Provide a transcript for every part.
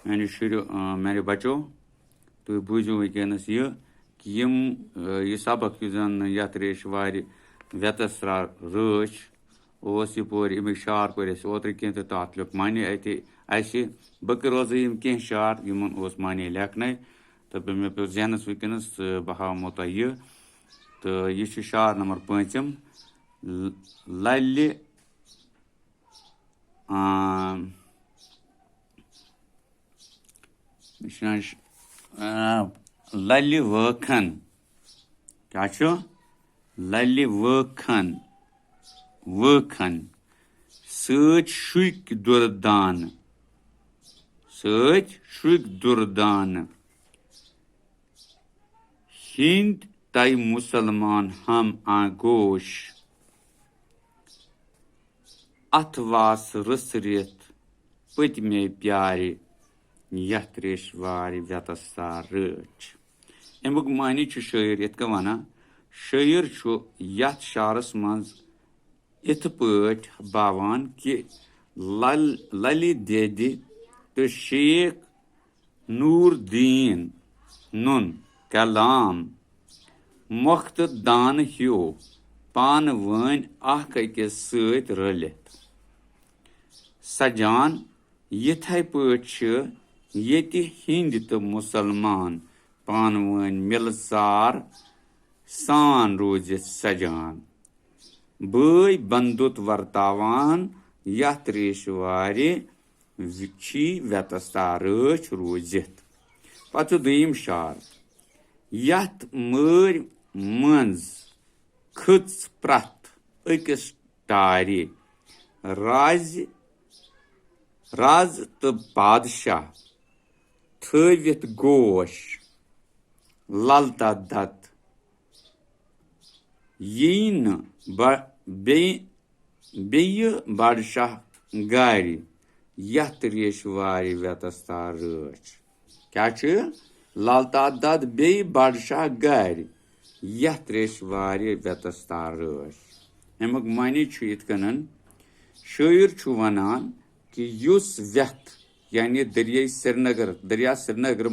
मैंने शुरू मेरे बच्चों तो बूझो वनस ये कि ये सबक यथ रेश वार वेतस रच यपोर अमिक शार पर ओतर कह तो तथ लिख माने अत बक रोज यम कह शार यमन माने लेखन तो मे पे जहनस वनस बह हावो तुह यह तो यह शार नंबर 5 लल लल वखन क्या लल वखन वखन शुक दुर्दान शुक दुर्दान हिंद तय मुसलमान हम आगोश अथवास रस रेत पतमे प्यार यथ रेश वार व्यतसा रच अमुक मानी शायर इत वन शायर यथ शारस मज इत पट बावान कि ललि देद तो शेख नूरदीन नुन कलाम मोख्त दान ह्यो पान वन अकिस सत रलित सजान यथै पट ये हिंद तो मुसलमान पान वन मिलसार सान रोजित सजान बय बंदुत वर्तावान यथ रेश वार व्यतस्ता रच रोजित पत दुयम शार यथ मर मंज खच प्रथ अकिस टार राज तो बादशाह थवित गोश ललता दत यीन बेय बादशाह गार यथ रेश वार व्यतस्ता रच क्या ललता दत बे बादशाह गार यथ रेश वार व्यतस्ता रच अमुक मानी इतकन शायर वनान कि युस व्यथ यानी दरिया श्रीनगर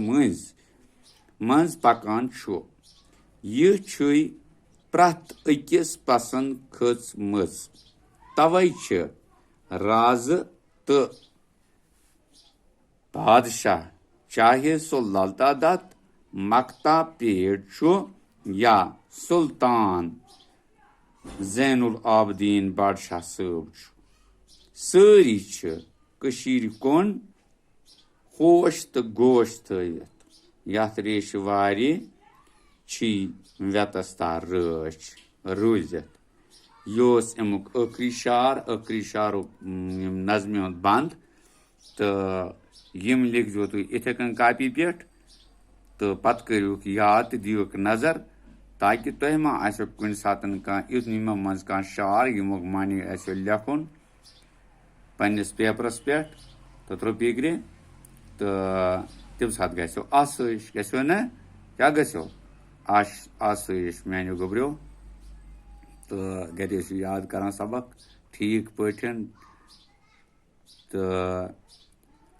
मज पकान यह प्रथ अकिस पसंद खच तवै राज तो बादशाह चाहे सो ललता दत मक्ता पेट या सुल्तान जैनुल आबदीन बादशाह सब सारी कशीर कोन होश तो गोश थवित यथ रेश वार व्यतस्ता रच रूजित यह अमुक आखरी शारुक नज़मे हुंद बंद तो यम लिखो तुम इथे कन कापी पे तो पत करू याद तो दियुक नजर ताकि तुह मा आसो कुन सातन यम मज शार यमुक मानी आसो लेखुन पन्निस पेपरस पे तो त्रो पिगरे तो तम सात गो आसाइश गो ना क्या गो आसाइश मानो गोब्रो तो गर याद करान सबक ठीक पठन तो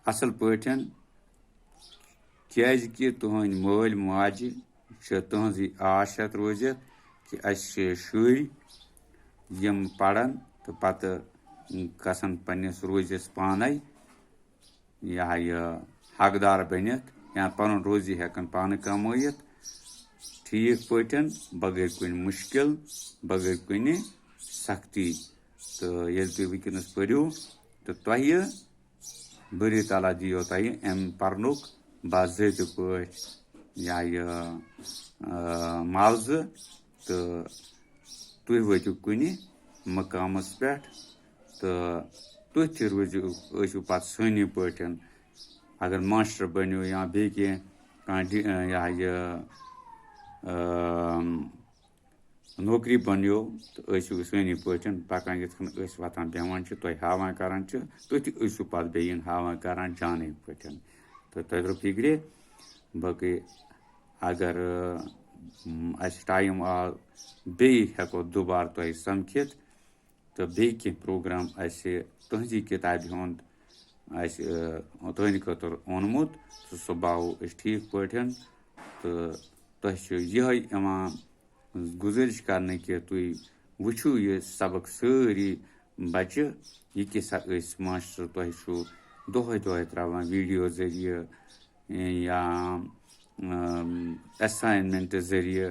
असल पठन क्या तुहन मल माजि तुहजी आशत रोजित कि शुर यम पढ़न तो पत गसन पन्निस रोजिस पाने यह हकदार बनित या पन रोजी हेकन पान कमायित ठीक पठन बगैर कुन मुश्किल बगैर कुन सख्ती तो ये तुम वनस पढ़ो तो तुह बरी ताला दियो तुह अम पर्नुक बाज़ाब्त पट मावज तो तुह वतु कुन मकामस पे तो तुह तह रोजो पत सनी पठन अगर मास्टर बनो या बे नौकरी बनो तो सनी पठन पकान यन वतान बेवान तुह हावान करान तुह तू पत बेन हावान करान जाने पठन तो तुह रो फिक्रे बल्कि अगर टाइम आव बे हेको दोबार तुह समखित तो बे कह प्रोग्राम तुहजी किताबि हुंद तुहंद खतर ओनमुत तो सह बावो ठीक पान तो तुह यह गुजारिश करने कि तुम वुचु यह सबक सारी बच्चे यह किसा मास्टर तुह दोहे दोहे त्रावान वीडियो जरिए या असाइनमेंट जरिए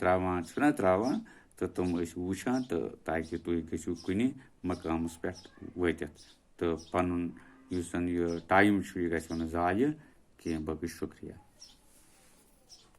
त्रावान त्रावान तो तुम वुचान तो ताकि तुम गो कुन मकामस पे वातित तो पन यह टाइम यह गो जाय कह बगु शुक्रिया।